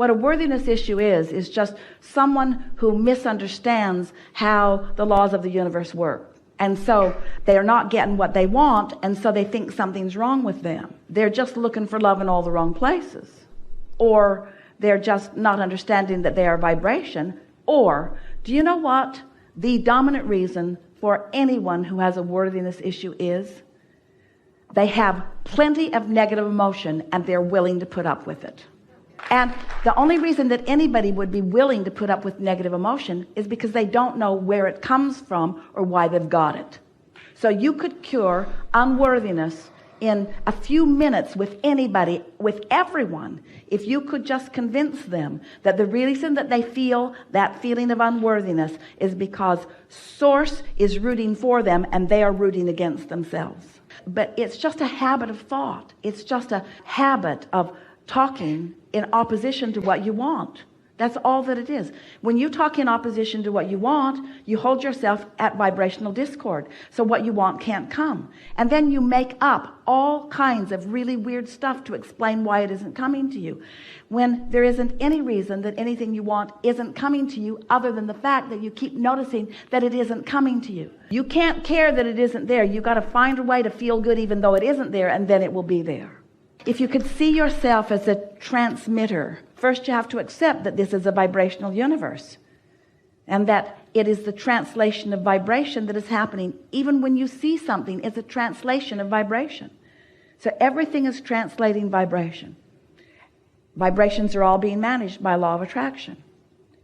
What a worthiness issue is just someone who misunderstands how the laws of the universe work. And so they are not getting what they want, and so they think something's wrong with them. They're just looking for love in all the wrong places. Or they're just not understanding that they are vibration. Or, do you know what the dominant reason for anyone who has a worthiness issue is? They have plenty of negative emotion and they're willing to put up with it. And the only reason that anybody would be willing to put up with negative emotion is because they don't know where it comes from or why they've got it. So you could cure unworthiness in a few minutes with anybody, with everyone, if you could just convince them that the reason that they feel that feeling of unworthiness is because Source is rooting for them and they are rooting against themselves. But it's just a habit of thought. It's just a habit of talking in opposition to what you want. That's all that it is. When you talk in opposition to what you want, you hold yourself at vibrational discord. So what you want can't come. And then you make up all kinds of really weird stuff to explain why it isn't coming to you, when there isn't any reason that anything you want isn't coming to you other than the fact that you keep noticing that it isn't coming to you. You can't care that it isn't there. You've got to find a way to feel good even though it isn't there, and then it will be there. If you could see yourself as a transmitter, first you have to accept that this is a vibrational universe and that it is the translation of vibration that is happening. Even when you see something, it's a translation of vibration. So everything is translating vibration. Vibrations are all being managed by law of attraction.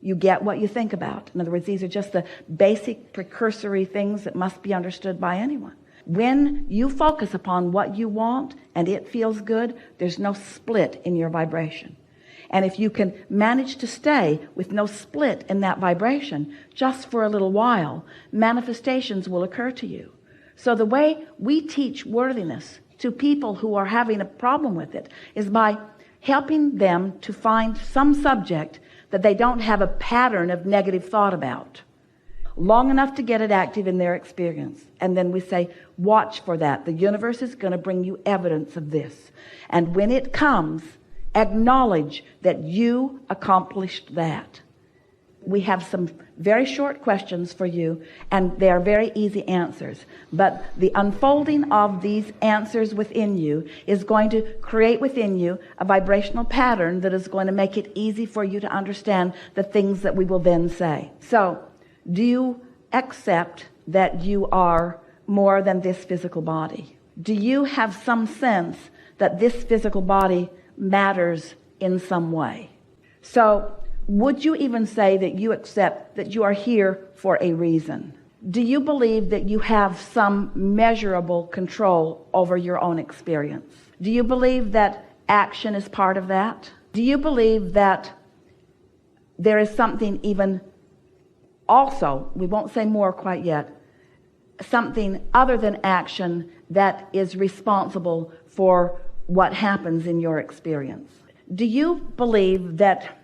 You get what you think about. In other words, these are just the basic precursory things that must be understood by anyone. When you focus upon what you want and it feels good, there's no split in your vibration. And if you can manage to stay with no split in that vibration just for a little while, manifestations will occur to you. So the way we teach worthiness to people who are having a problem with it is by helping them to find some subject that they don't have a pattern of negative thought about, long enough to get it active in their experience. And then we say, watch for that. The universe is going to bring you evidence of this. And when it comes, acknowledge that you accomplished that. We have some very short questions for you, and they are very easy answers. But the unfolding of these answers within you is going to create within you a vibrational pattern that is going to make it easy for you to understand the things that we will then say. So, do you accept that you are more than this physical body? Do you have some sense that this physical body matters in some way? So, would you even say that you accept that you are here for a reason? Do you believe that you have some measurable control over your own experience? Do you believe that action is part of that? Do you believe that there is something even also, we won't say more quite yet, something other than action that is responsible for what happens in your experience? Do you believe that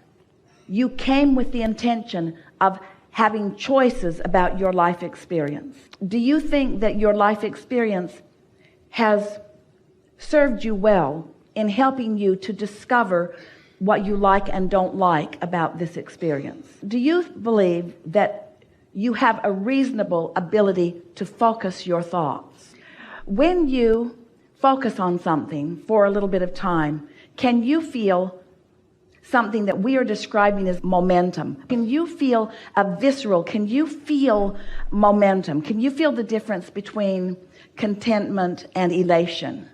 you came with the intention of having choices about your life experience? Do you think that your life experience has served you well in helping you to discover what you like and don't like about this experience? Do you believe that you have a reasonable ability to focus your thoughts? When you focus on something for a little bit of time, can you feel something that we are describing as momentum? Can you feel can you feel momentum? Can you feel the difference between contentment and elation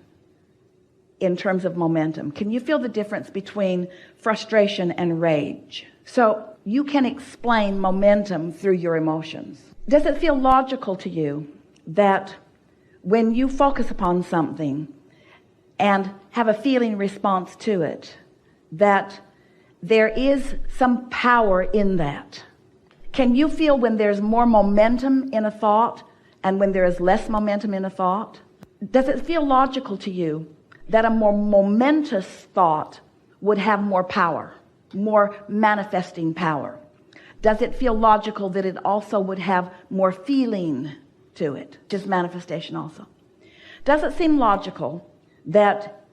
in terms of momentum? Can you feel the difference between frustration and rage? So you can explain momentum through your emotions. Does it feel logical to you that when you focus upon something and have a feeling response to it, that there is some power in that? Can you feel when there's more momentum in a thought and when there is less momentum in a thought? Does it feel logical to you that a more momentous thought would have more power, more manifesting power? Does it feel logical that it also would have more feeling to it, just manifestation also? Does it seem logical that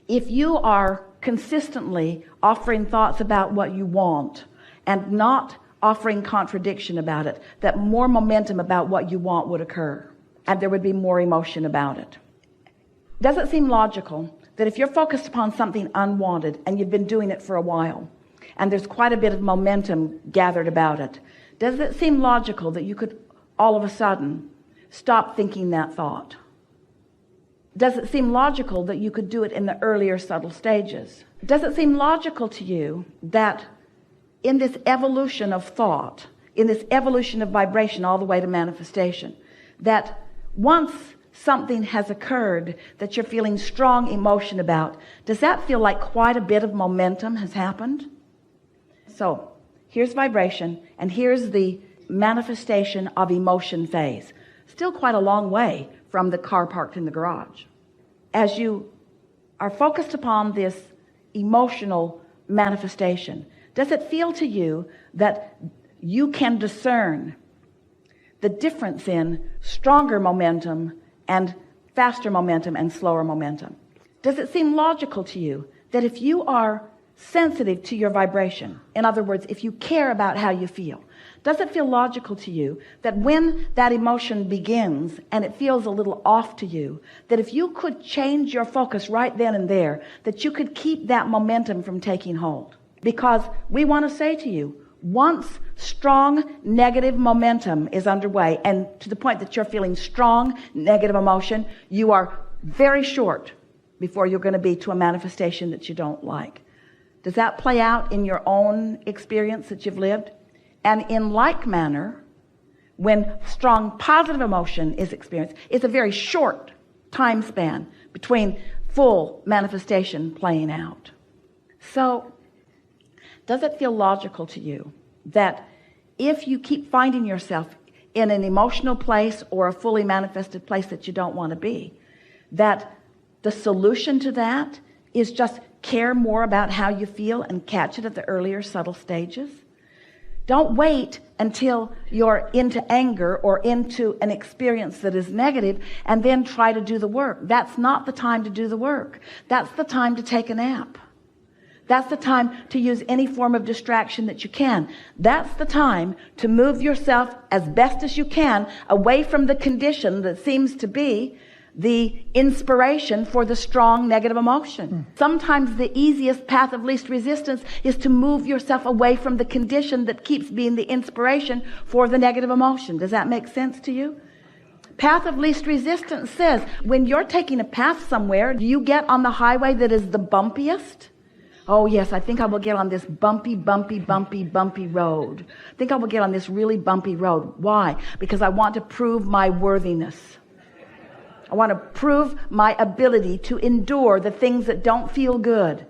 if you are consistently offering thoughts about what you want and not offering contradiction about it, that more momentum about what you want would occur and there would be more emotion about it. Does it seem logical that if you're focused upon something unwanted and you've been doing it for a while and there's quite a bit of momentum gathered about it, does it seem logical that you could all of a sudden stop thinking that thought? Does it seem logical that you could do it in the earlier subtle stages? Does it seem logical to you that in this evolution of thought, in this evolution of vibration all the way to manifestation, that once something has occurred that you're feeling strong emotion about, does that feel like quite a bit of momentum has happened? So here's vibration and here's the manifestation of emotion phase. Still quite a long way from the car parked in the garage. As you are focused upon this emotional manifestation, does it feel to you that you can discern the difference in stronger momentum and faster momentum and slower momentum? Does it seem logical to you that if you are sensitive to your vibration, in other words, if you care about how you feel, does it feel logical to you that when that emotion begins and it feels a little off to you, that if you could change your focus right then and there, that you could keep that momentum from taking hold? Because we want to say to you, once strong negative momentum is underway, and to the point that you're feeling strong negative emotion, you are very short before you're going to be to a manifestation that you don't like. Does that play out in your own experience that you've lived? And in like manner, when strong positive emotion is experienced, it's a very short time span between full manifestation playing out. So, does it feel logical to you that if you keep finding yourself in an emotional place or a fully manifested place that you don't want to be, that the solution to that is just care more about how you feel and catch it at the earlier subtle stages? Don't wait until you're into anger or into an experience that is negative and then try to do the work. That's not the time to do the work. That's the time to take a nap. That's the time to use any form of distraction that you can. That's the time to move yourself as best as you can away from the condition that seems to be the inspiration for the strong negative emotion. Sometimes the easiest path of least resistance is to move yourself away from the condition that keeps being the inspiration for the negative emotion. Does that make sense to you? Path of least resistance says when you're taking a path somewhere, do you get on the highway that is the bumpiest? Oh yes, I think I will get on this bumpy road. I think I will get on this really bumpy road. Why? Because I want to prove my worthiness. I want to prove my ability to endure the things that don't feel good.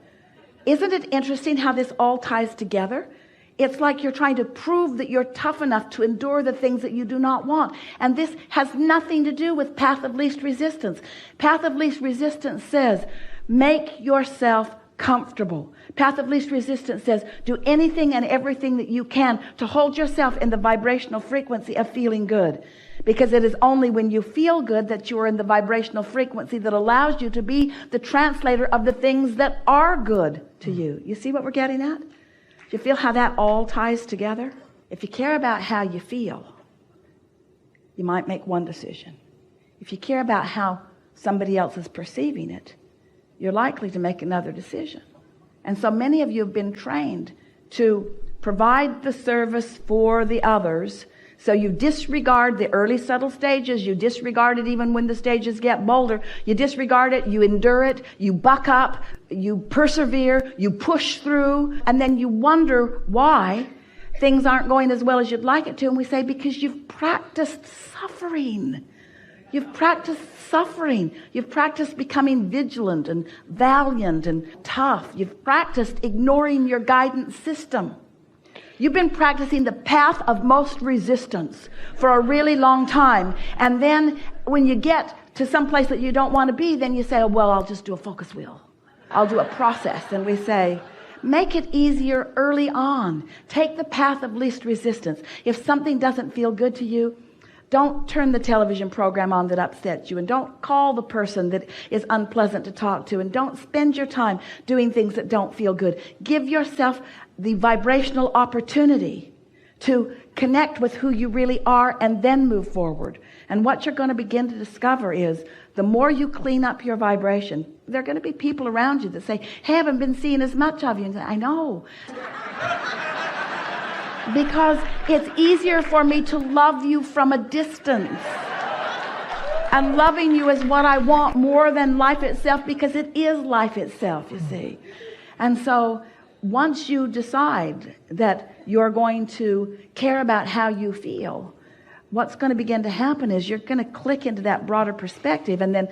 Isn't it interesting how this all ties together? It's like you're trying to prove that you're tough enough to endure the things that you do not want. And this has nothing to do with path of least resistance. Path of least resistance says, make yourself comfortable. Path of least resistance says, do anything and everything that you can to hold yourself in the vibrational frequency of feeling good. Because it is only when you feel good that you are in the vibrational frequency that allows you to be the translator of the things that are good to you. You see what we're getting at? Do you feel how that all ties together? If you care about how you feel, you might make one decision. If you care about how somebody else is perceiving it, you're likely to make another decision. And so many of you have been trained to provide the service for the others. So you disregard the early subtle stages. You disregard it even when the stages get bolder. You disregard it. You endure it. You buck up. You persevere. You push through. And then you wonder why things aren't going as well as you'd like it to. And we say, because you've practiced suffering. You've practiced suffering. You've practiced becoming vigilant and valiant and tough. You've practiced ignoring your guidance system. You've been practicing the path of most resistance for a really long time. And then when you get to some place that you don't want to be, then you say, oh, well, I'll just do a focus wheel. I'll do a process. And we say, make it easier early on. Take the path of least resistance. If something doesn't feel good to you, Don't turn the television program on that upsets you, and don't call the person that is unpleasant to talk to, and don't spend your time doing things that don't feel good. Give yourself the vibrational opportunity to connect with who you really are and then move forward. And what you're going to begin to discover is the more you clean up your vibration, there are going to be people around you that say, hey, I haven't been seeing as much of you. And say, I know. Because it's easier for me to love you from a distance. And loving you is what I want more than life itself, because it is life itself, you see. And so once you decide that you're going to care about how you feel, what's going to begin to happen is you're going to click into that broader perspective, and then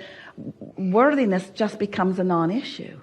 worthiness just becomes a non-issue.